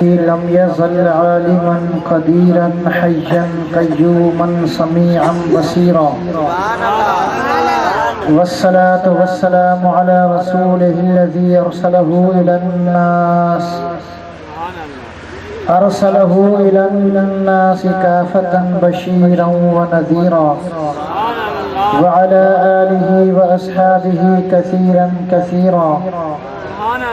الذي لم يزل عالما قديرا حيا قيوما سميعا بصيرا والصلاة والسلام على رسوله الذي أرسله إلى الناس كافة بشيرا ونذيرا وعلى آله وأصحابه كثيرا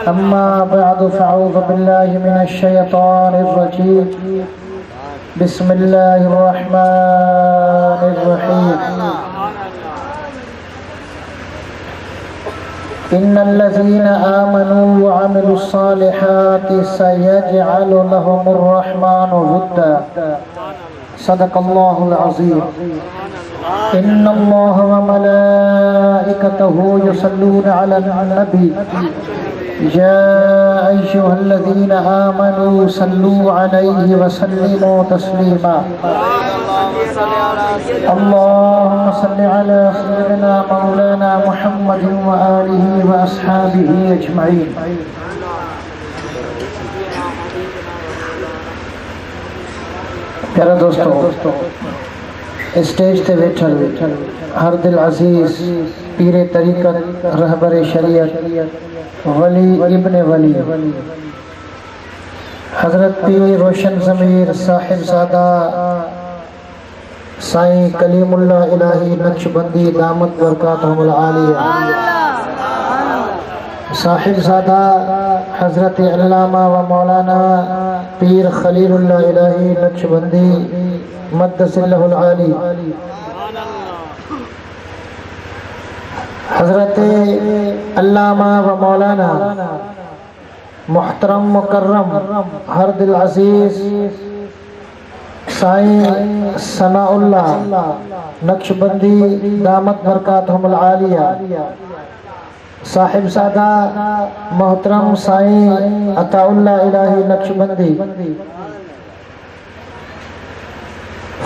أما بعد فأعوذ بالله من الشيطان الرجيم بسم الله الرحمن الرحيم إن الذين آمنوا وعملوا الصالحات سيجعل لهم الرحمن ودا صدق الله العظيم إن الله وملائكته يصلون على النبي يا أيها الذين آمنوا صلوا عليه وسلموا تسليما اللهم صل على سيدنا مولانا محمد وآله وأصحابه أجمعين प्यारे दोस्तों स्टेज ते वेठल हर दिल अजीज पीरे तरीक़त रहबर शरीयत वली इब्ने वली हजरत पीर रोशन ज़मीर साहिब ज़ादा साईं कलीमुल्लाह इलाही नक्शबंदी दामत बरकातहुल आलिया साहिब ज़ादा हजरत अल्लामा व मौलाना पीर खलीलुल्लाह इलाही नक्शबंदी मद्दसिल्लहुल आली हजरत अल्लामा व मौलाना मुहतरम मुकर्रम हर दिल अजीज साईं सनाउल्लाह नक्शबंदी दामत बरकातहुल आलिया साहिब सादा मोहतरम साईं अताउल्लाह इलाही नक्शबंदी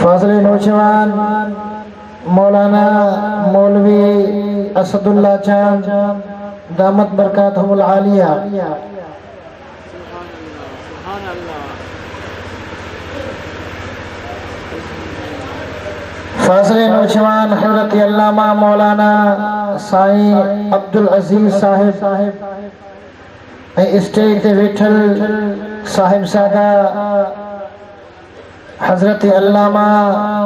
फाज़िल नौजवान मौलाना मौलवी असदुल्लाह चांद दामत बरकातहुल आलिया फाज़िल नौजवान हज़रत अल्लामा मौलाना साईं अब्दुल अजीज साहिब स्टेज ते वेठल साहिब सादा हजरत अल्लामा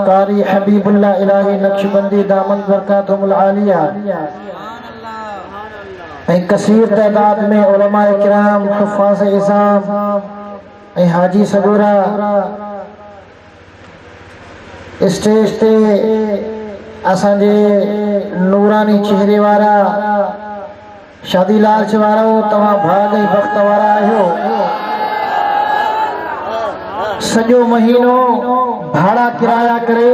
कारी हबीबुल्लाह इलाही नक्शबंदी दामत बरकातहुल आलिया कसीर तादाद में उलमा इकराम हुफ़ाज़ इज़ाम हाजी सगोरा स्टेज ते असांजे नूरानी चेहरे वारा शादी लाल वारो तव्हां भाग ऐं वक्त वारा आहियो सॼो महीनो भाड़ा किराया करे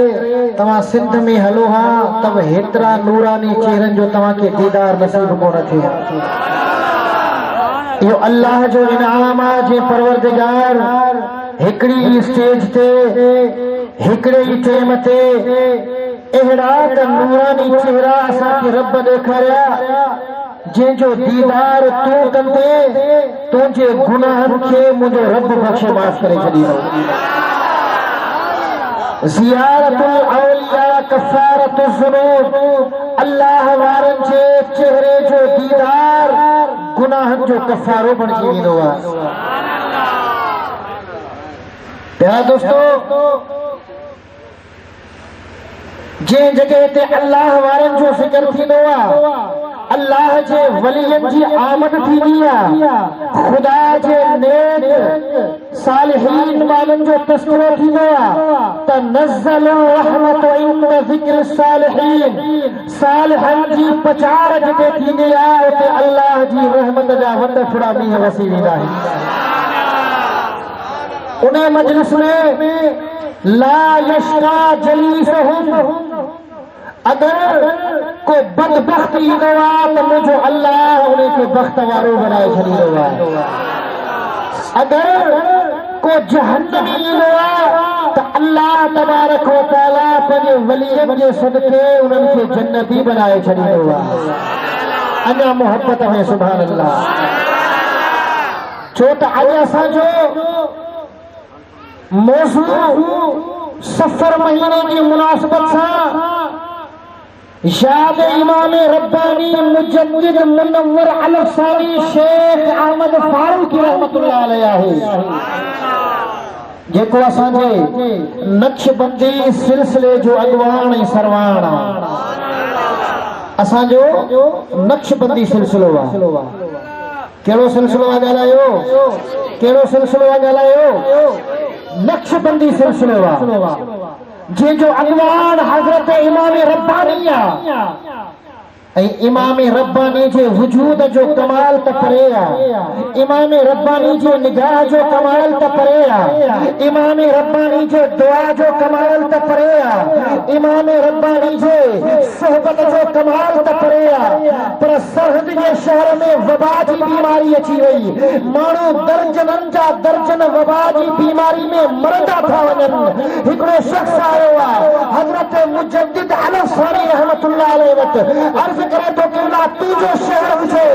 तव्हां सिंध में हलो हा तब हेतिरा नूरानी चेहरनि जो तव्हांखे दीदार नसीब कोन थिए इहो अल्लाह जो इनाम आहे जे परवरदिगार हिकिड़ी स्टेज ते हिकिड़े ई टाइम ते अहिड़ा त नूरानी चेहरा असांखे रब ॾेखारिया जंहिंजो दीदार तूं कंदे तुंहिंजे गुनाहनि खे मुंहिंजो रब बख़्शे माफ़ करे छॾींदो ज़ियारतुल औलिया कफ़ारतुज़ ज़ुनूब अल्लाह वारनि जे चेहरे जो दीदार गुनाहनि जो कफ़ारो बणिजी वेंदो आहे प्यारा दोस्तों जंहिं जॻह ते अल्लाह वारनि जो ज़िक्र थींदो आहे अल्लाह जे वलियनि जी आमद थींदी आहे ख़ुदा जे नेक सालिहीन माण्हुनि जो तस्करो थींदो आहे तनज़्ज़लु रहमतु इंद ज़िक्र सालिहीन सालिहनि जी पचार जिते थींदी आहे उते अल्लाह जी रहमत जा वंड फुड़ा मींहं वसी वेंदा आहिनि उन मजलिस में ला यश्का जलीसहुम अगर को बदबख्त ईंदो आहे त मुंहिंजो अल्लाह उनखे बख़्त वारो बनाए छॾींदो आहे अगर को जहन्नमी ईंदो आहे त अल्लाह तबारक व तआला पंहिंजे वलियनि जे सदके उन्हनि खे जन्नती बनाए छॾींदो आहे अञा मोहब्बत में सुभान अल्लाह छो त अॼु असांजो मौजू सफर महीने की मुनासबत से याद इमाम रब्बानी मुजद्दिद मुनव्वर अलफसानी शेख अहमद फारूकी रहमतुल्लाह अलैहि जेको असांजे नक्शबंदी सिलसिले जो अॻवान ऐं सरवाण असांजो नक्शबंदी सिलसिलो आहे। कहिड़ो सिलसिलो आहे ॻाल्हायो? कहिड़ो सिलसिलो आहे ॻाल्हायो? नक्शबंदी सिलसिलो आहे जंहिंजो अॻवान हज़रत इमाम रब्बानी आहे ऐं इमाम रब्बानी जे वजूद जो कमाल त परे आहे। इमाम रब्बानी जे निगाह जो कमाल त परे आहे। इमाम रब्बानी जे दुआ जो कमाल त परे आहे। इमाम रब्बानी जे सोहबत जो कमाल त परे आहे। पर सरहद जे शहर में वबा जी बीमारी अची वई। माण्हू दर्जननि जा दर्जन वबा जी बीमारी में मरंदा था वञनि। हिकिड़ो शख्स आयो आहे हज़रत मुजद्दिद अलफ़सानी रहमतुल्लाह अलैहि वटि अर्ज़ करे तो किला तू जो शहर हुजे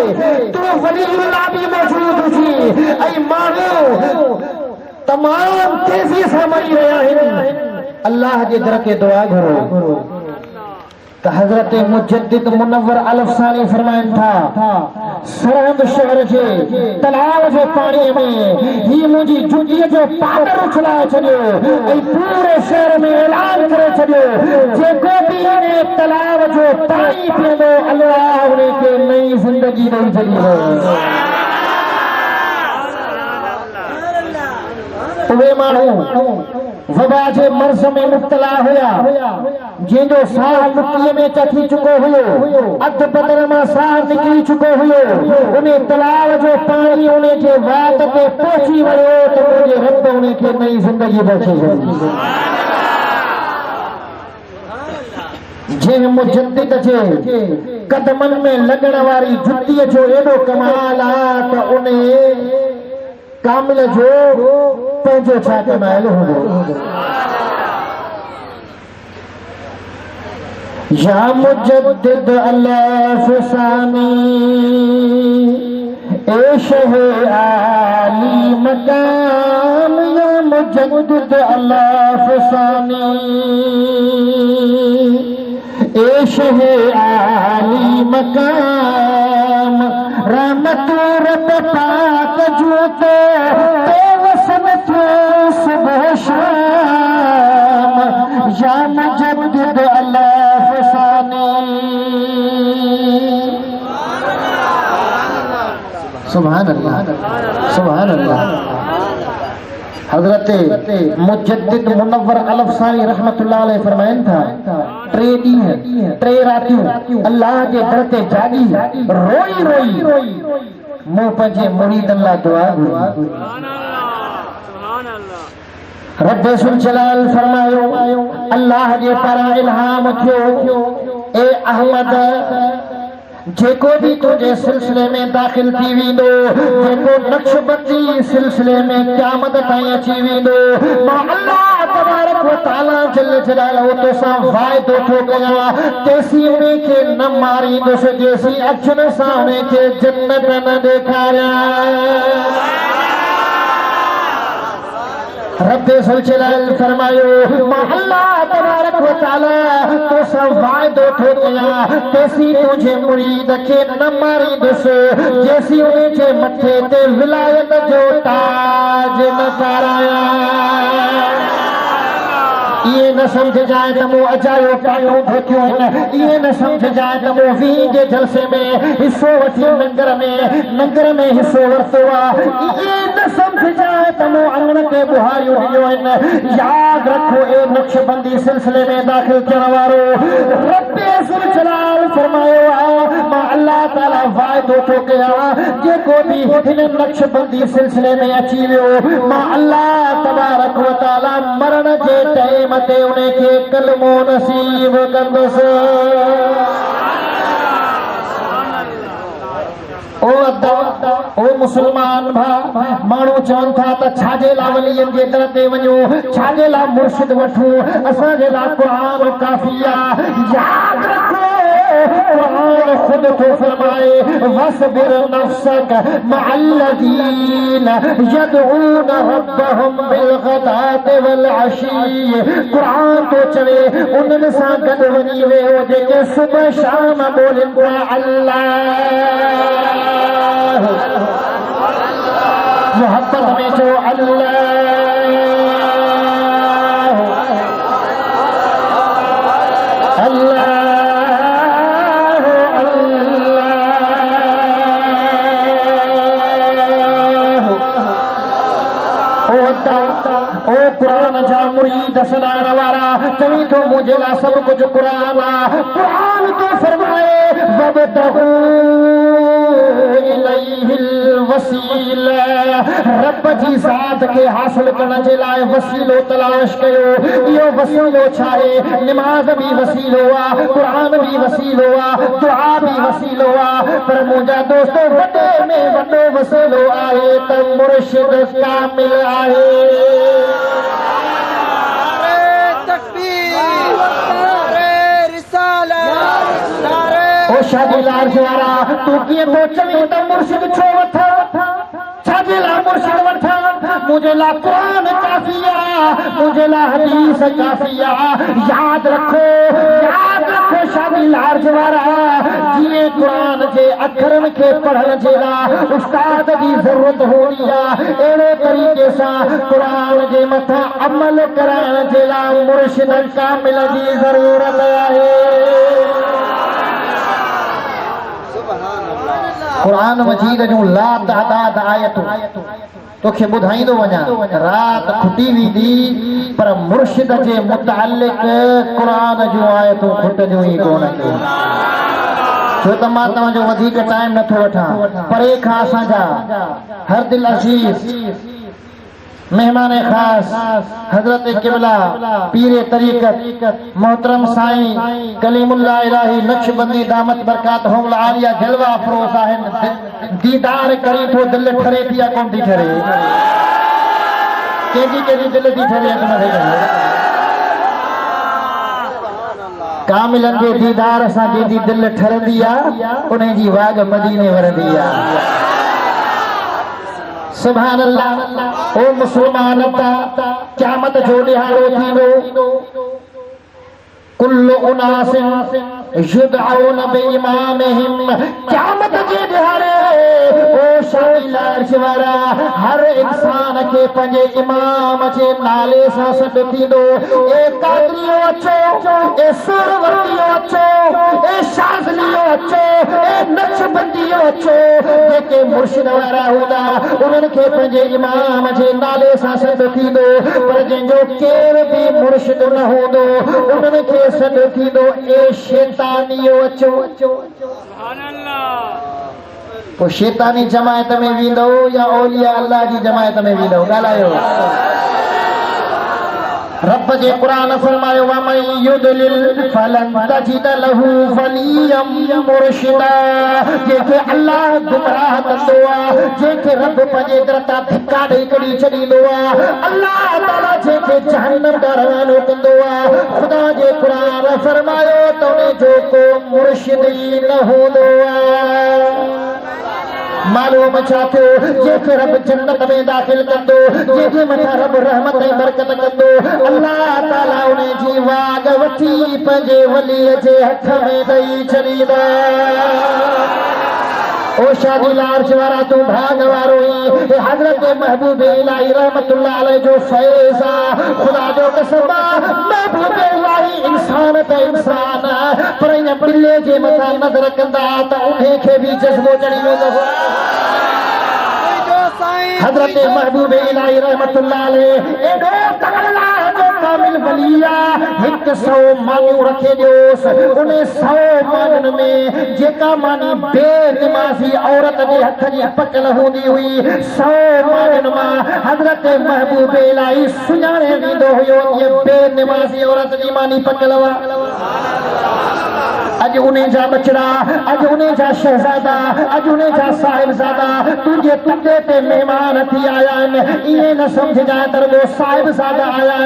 तू वलीउल्लाह भी मौजूद हुजी ऐं माण्हू तमाम तेज़ी सां मरी रहिया आहिनि। अल्लाह जे दर के दुआ घुरो तो हज़रत मुजद्दिद मुनव्वर अलफ़सानी फरमाइनि था सरहद शहर जे तलाव जे पाणी में ही मुंहिंजी जुतीअ जो पादर उछलाए छॾियो ऐं पूरे शहर में ऐलान करे छॾियो जेको बि इन तलाव जो पाणी पीअंदो अल्लाह उन खे नई ज़िंदगी ॾेई छॾींदो। उहे माण्हू वबा जे मर्ज़ में मुब्तला हुया जंहिंजो साह मुक्तीअ में चखी चुको हुयो अधु बदन मां साह निकिरी चुको हुयो उन तलाव जो पाणी उन जे वात ते पहुची वियो त मुंहिंजे रब उन खे नई ज़िंदगी बख़्शे छॾी। जंहिं मुजद्दिद जे कदमनि में लॻण वारी जुतीअ जो एॾो कमाल आहे त उन कामिल जो पंहिंजो छा कमायल हूंदो। या मुजद्दिद अलफ़सानी ए शहे आली मकाम या मुजद्दिद अलफ़सानी ए शहे आली मकाम रहमत रब पाक जूते वसन थे सुबह शाम या मुजद्दिद अलफ़सानी। सुभान अल्लाह सुभान अल्लाह। हज़रत मुजद्दिद मुनव्वर अलफ़सानी रहमतुल्लाह अलैहि फरमाइनि था टे ॾींहं टे रातियूं अल्लाह जे दर ते जागी रोई रोई मूं पंहिंजे मुरीदनि लाइ दुआ घुरी। रब सुल जलाल फरमायो अल्लाह जे पारां इल्हाम थियो ए अहमद जेको भी तुझे सिलसिले में दाखिल थी वेंदो जेको नक्शबंदी सिलसिले में क़यामत ताईं अची वेंदो मां अल्लाह तबारक व तआला जल जलालहु तोसां वाइदो थो कयां तेसी उन खे न मारींदुसि जेसी अखियुनि सां उन खे जन्नत न ॾेखारियां। रब सुल जलाल फरमायो मां अल्लाह तबारक व तआला तोसां वाइदो थो कयां तेसी तुंहिंजे मुरीद खे न मारींदुसि जेसी उन जे मथे ते विलायत जो ताज न ठारायां। ये न समझ जाए त मूं अजायो पाणो धोतियूं आहिनि ये न समझ जाए त मूं वीह जे जलसे में हिसो वठी नंगर में हिसो वरितो आहे ये न समझ जाए त मूं अङण खे बुहारियूं ॾिनियूं आहिनि। यादि रखो ए नक्शबंदी सिलसिले में दाख़िल थियण वारो रब ज़ुल जलाल फरमायो आहे मां अल्लाह ताला वाइदो थो कयां जेको बि हिन नक्शबंदी सिलसिले में अची वियो मां अल्लाह तबारक व तआला मरण जे टाइम ते उन खे कलमो नसीब कंदुसि। ओ मुसलमान भाउ माण्हू चवनि था त छाजे लाइ वलीअनि जे दर ते वञूं छाजे लाइ मुर्शिद वठूं असांजे लाइ क़ुरान काफ़ी आहे। यादि रखो कुरान खुद तो फरमाए वस्बिर नफ्सक मअल्लज़ीन यदऊन रब्बहुम बिलगदाति वल अशी। कुरान तो चवे उन्हनि सां गॾु वञी वियो जेके सुबुह शाम बोलनि पिया अल्लाह। मोहब्बत में जो अल्लाह अल्लाह ओ कुरान जा मुरीद सदान वारा चवी तो मुझे ला सब कुछ कुरान कुरान तो फरमाए वबतहू इलैहिल वसीला। रब जी ज़ात के हासिल करण जे लाइ वसीलो तलाश कयो। इहो वसीलो छा आहे? नमाज भी वसीलो आहे, कुरान भी वसीलो आहे, दुआ भी वसीलो आहे, पर मुंहिंजा दोस्तो वॾे में वॾो वसीलो आहे त मुर्शिद कामिल आहे। ओ शादी लार्ज वारा तू कीअं थो चवीं त मुर्शिद छो वठां? छाजे लाइ मुर्शिद वठां? मुंहिंजे लाइ कुरान काफ़ी आहे, मुंहिंजे लाइ हदीस काफ़ी आहे। यादि रखो शादी लार्ज वारा जीअं कुरान जे अखरनि खे पढ़ण जे लाइ उस्ताद जी ज़रूरत हूंदी आहे, अहिड़े तरीक़े सां कुरान जे मथां अमल कराइण जे लाइ मुर्शिद कामिल जी ज़रूरत आहे। कुरान मजीद जूं ला तादाद आयतूं तोखे ॿुधाईंदो वञा, रात खुटी वेंदी पर मुर्शिद जे मुतालिक कुरान जूं आयतूं खुटंदियूं ई कोन। छो त मां तव्हांजो वधीक टाइम नथो वठां। परे खां असांजा हर दिल अज़ीज़ मेहमान खास हजरत किबला पीरे तरीक़त मोहतरम साईं कलीमुल्लाह इलाही नक्शबंदी दामत बरकातहुल आलिया जलवा अफरोज़ आहिनि। दीदार करी तो दिल ठरे थी या कोन थी ठरे? कंहिंजी दिल थी ठरे या कोन थी ठरे? कामिलनि जे दीदार सां जंहिंजी दिल ठरंदी आहे उन जी वाग मदीने वरंदी आहे। सुभान अल्लाह। ओ मुसलमान क़यामत जो ॾिहाड़ो थींदो कुल्लु उनासिन युदअऊन बिइमामिहिम। क़यामत जे ॾिहाड़े ओ शादी लार्ज वारा हर इंसान खे पंहिंजे इमाम जे नाले सां सॾु थींदो। ए कादरियो अचो, ए सुरवतियो अचो, ए शाज़लियो अचो, ए नक्शबंदियो अचो। जेके मुर्शिद वारा हूंदा उन्हनि खे पंहिंजे इमाम जे नाले सां सॾु थींदो, पर जंहिंजो केर बि मुर्शिद न हूंदो उन्हनि खे सॾु थींदो ए शैतानियो अचो। पोइ शैतानी जमायत में वेंदो या औलिया अल्लाह जी जमायत में वेंदो? ॻाल्हायो। रब जे कुरान फरमायो वमन युदलिल फलन तजिद लहू वलियम मुर्शिदा। जंहिंखे अल्लाह गुमराह कंदो आहे, जंहिंखे रब पंहिंजे दर तां धिका ॾेई कढी छॾींदो आहे, अल्लाह ताला जंहिंखे जहन्नम ॾांहुं रवानो कंदो आहे, ख़ुदा जे कुरान फरमायो त उन जो को मुर्शिद ई न हूंदो आहे। मालूम छा थियो? जंहिंखे रब जन्नत में दाख़िल कंदो, जंहिंजे मथां रब रहमत ऐं बरकत कंदो, अल्लाह ताला उन जी वाग वठी पंहिंजे वलीअ जे हथ में ॾेई छॾींदा। ओ शादी लार्ज वारा तूं भाग वारो ई हज़रत महबूब इलाही रहमतुल्लाह अलैह जो फैज़ आहे। ख़ुदा जो कसम महबूब इलाही इंसान त इंसान पर इन बिल्ले जे मथां नज़र कंदा त उन्हे खे बि जज़्बो चढ़ी वेंदो। हज़रत महबूब इलाही रहमतुल्लाह अलैह एॾो तगड़ा जो कामिल वली आहे, 100 मानियूं रखे ॾियोसि। उन 100 मानियुनि में जेका मानी बेनिमाज़ी औरत जे हथ जी पकल हूंदी हुई, 100 मानियुनि मां हज़रत महबूब इलाही सुञाणे वेंदो हुयो इहा बेनिमाज़ी औरत जी मानी पकल हुआ। अज उन्हें जा बचड़ा, अज उन्हें जा शहजादा, अज उन्हें जा साहिबजादा तुझे तुझे ते मेहमान थी आया इन्हें न समझ जाए तर वो साहिबजादा आया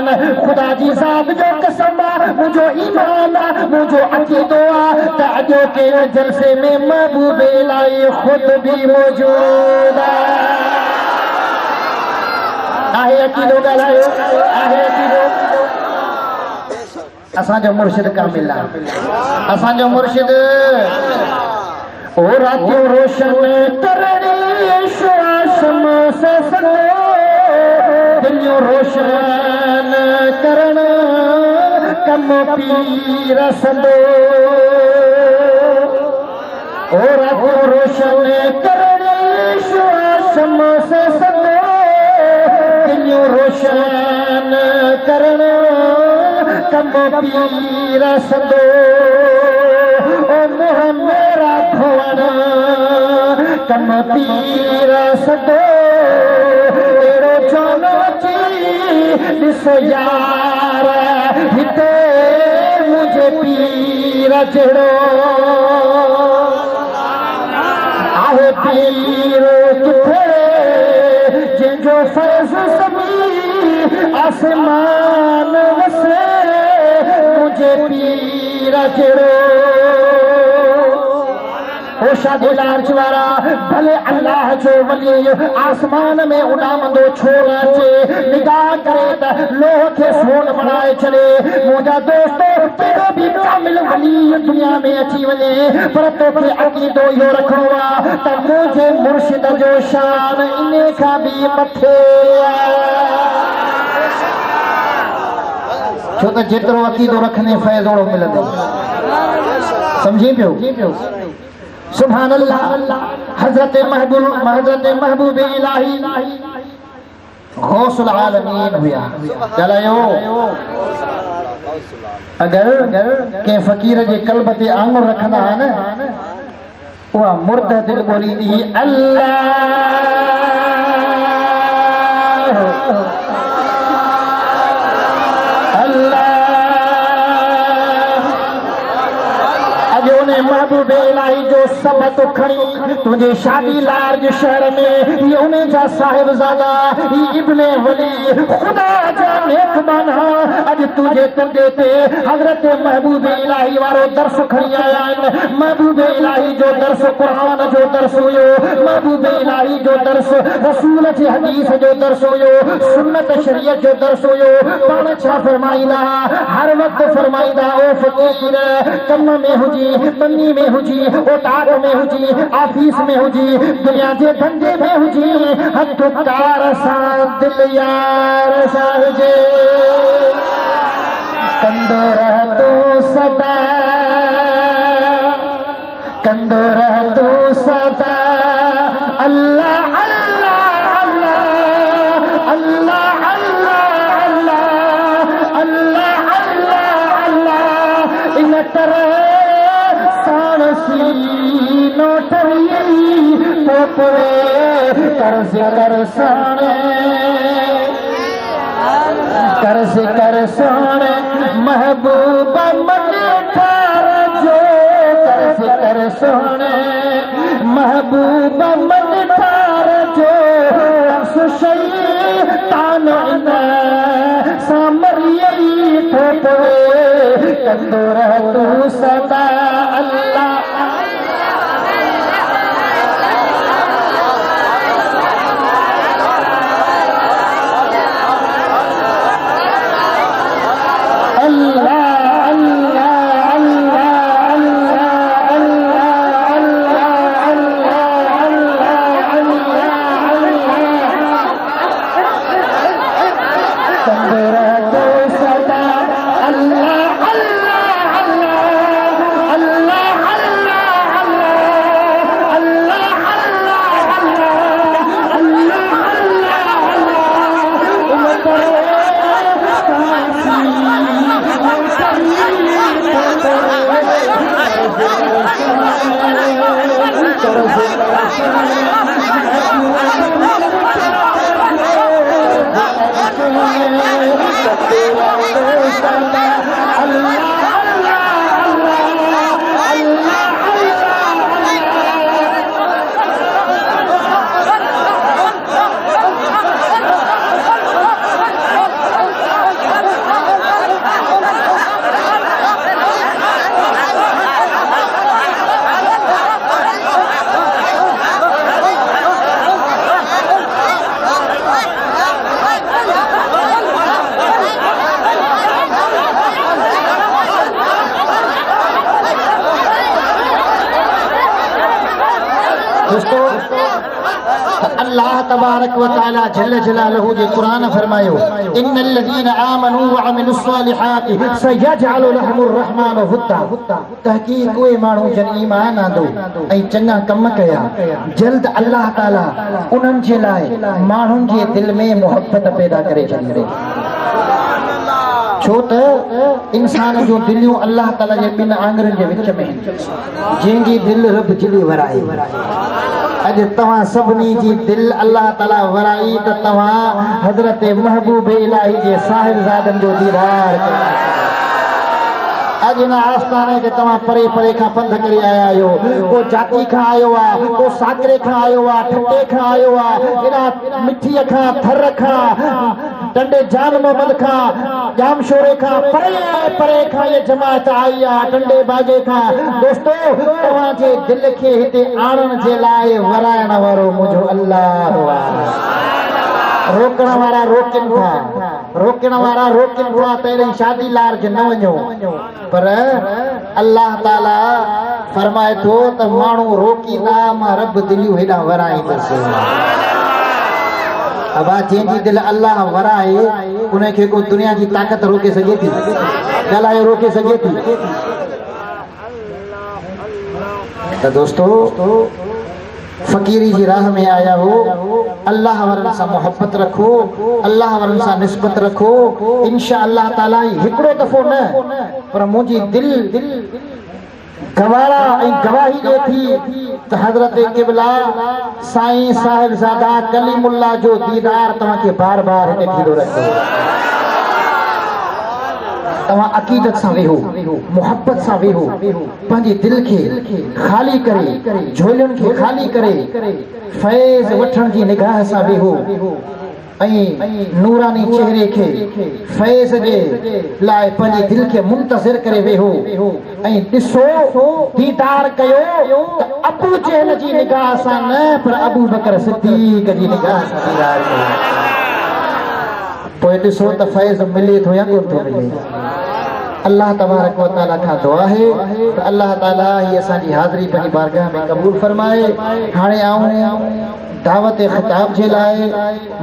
खुदा जी साहब जो कसम मुझो ईमान मुझो अकीदो ताजो के जलसे में महबूब इलाही खुद भी मौजूद आहे अकीदो गलायो आहे अकीदो असांजो मुर्शिद कामिल असांजो मुर्शिद ओ रातियों रोशन करणी श्वासम से सनो दुनिया रोशन करण कम पीर सदो ओ रातियों रोशन करणी श्वासम से सनो दुनिया रोशन करण कम पीर सदो ओ मोह मेरा भवन कम पीर सदो एड़ो चोनो ची ॾिसो यार हिते मुझे पीर जड़ो आहे पीर किथे जंहिंजो फैज़ सभी आसमान वसे मुझे पीर जड़ो होशा दिलार वारा भले अल्लाह जो वली आसमान में उड़ामंदो छोड़ अचे निगाह करे त लोह खे सोन बनाए छॾे मुंहिंजा दोस्तो कहिड़ो बि कामिल वली दुनिया में अची वञे पर तोखे अक़ीदो इहो रखणो आहे त मुंहिंजे मुर्शिद जो शान इन खां बि मथे छो त जेतिरो अक़ीदो रखंदे फैज़ ओड़ो मिलंदो समझी पियो सुभान अल्लाह हजरत महबूब इलाही गौसुल आलमीन हुआ चलायो अगर के फकीर जे कल्ब ते आंगुर रखंदा न उहा मुर्द दिल बोलींदी अल्लाह अल्लाह महबूब इलाही जो सबत खणी तुझे शादी लार्ज शहर में ये उन्हें जा साहिबजादा ये इब्ने वली खुदा जा नेकबान अज तुझे कंधे ते हजरत महबूब इलाही वारो दर्स खणी आया आहिनि महबूब इलाही जो दर्स कुरान जो दर्स हुयो महबूब इलाही जो दर्स रसूल जी हदीस जो दर्स हुयो सुन्नत शरीयत जो दर्स हुयो पाण छा फरमाईंदा हर वक्त फरमाईंदा ओ फकीर कम में हुजी बन्नी में हुजी ओटार में हुजी ऑफिस में हुजी दुनिया के धंधे में हुजी हथकार सां दिल यार साहिजे कंदो रह तू सदा कंदो रह तू सदा अल्लाह अल्लाह अल्लाह अल्लाह अल्लाह अल्लाह अल्लाह अल्लाह इन तरह कर सोने महबूबा मन ठार जो कर सोने महबूबा मन ठार जो सुशई तान सामरियई ठोपवे कंदो रह तू सदा अल्लाह दोस्तों अल्लाह तबारक व तआला जल्ल जलालहू जे कुरान फरमायो इन्नल लज़ीना आमनू व अमिलुस सालिहाति सयजअलु लहुमुर रहमानु वुद्दा तहकीक उहे माण्हू जन ईमान आंदो ऐं चङा कम कया जल्द अल्लाह ताला उन्हनि जे लाइ माण्हुनि जे दिल में मोहब्बत पैदा करे छॾींदो छो त इंसान जो दिलियूं अल्लाह ताला जे ॿिनि आङुरनि जे विच में जंहिंजी दिल रब जिली वराई अॼु तव्हां सभिनी जी दिल अल्लाह ताला वराई त तव्हां हज़रत महबूब इलाही जे साहिबज़ादनि जो दीदार कयो अॼु हिन आस्थाने ते तव्हां परे परे खां पंध करे आया आहियो को जाती खां आयो आहे को साकरे खां आयो आहे ठटे खां आयो आहे हिन मिठीअ खां थर खां टंडे जान मोहम्मद खां जाम शोरे खां परे परे खां ये जमात आई आहे टंडे बागे खां दोस्तो तव्हांजे दिल खे हिते आणण जे लाइ वराइण वारो मुंहिंजो अल्लाह आहे रोकण वारा रोकनि था तेरी शादी लार्ज न वञो पर अल्लाह ताला फरमाए थो त माण्हू रोकींदा मां रब दिलियूं हेॾां वराईंदुसि अबा जंहिंजी दिल अल्लाह वराए उनखे को दुनिया जी ताक़त रोके सघे थी ॻाल्हाए रोके सघे थी त दोस्तो फ़कीरी जी राह में आया हो अल्लाह वारनि सां मोहब्बत रखो अल्लाह वारनि सां निस्बत रखो इंशा अल्लाह ताला हिकिड़ो दफ़ो न पर मुंहिंजी दिल गवारा ऐं गवाही ॾिए थी त हज़रत क़िबला साईं साहिबज़ादा कलीमुल्लाह जो दीदार तव्हांखे बार बार हिते थींदो रहे तव्हां अक़ीदत सां वेहो मोहब्बत सां वेहो पंहिंजी दिल खे ख़ाली करे झोलियुनि खे ख़ाली करे फैज़ वठण जी निगाह सां वेहो ऐं नूरानी चेहरे खे फैज़ जे लाइ पंहिंजी दिल खे मुंतज़िर करे वेहो ऐं ॾिसो दीदार कयो त अबू जहल जी निगाह सां न पर अबू बकर सिद्दीक़ जी निगाह सां दीदार कयो पोइ ॾिसो त फैज़ मिले थो या कोन थो मिले अल्लाह तबारक व तआला खां दुआ है त अल्लाह ताला ही असांजी हाज़िरी पंहिंजी बारगाह में क़बूल फरमाए हाणे आऊं दावत ख़िताब जे लाइ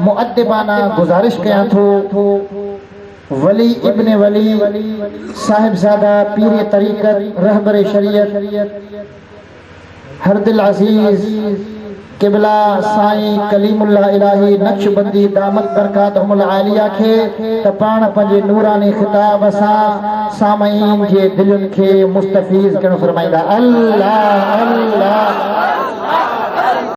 मुअद्दिबाना गुज़ारिश कयां थो वली इब्न वली साहिबज़ादा पीर तरीक़त रहबर शरीयत हरदिल अज़ीज़ क़िबला साईं कलीमुल्लाह इलाही नक्शबंदी दामत बरकातहुल आलिया खे त पाण पंहिंजे नूरानी ख़िताब सां सामईन जे दिलनि खे मुस्तफ़ीज़ करणु फरमाईंदा अल्लाह अल्लाह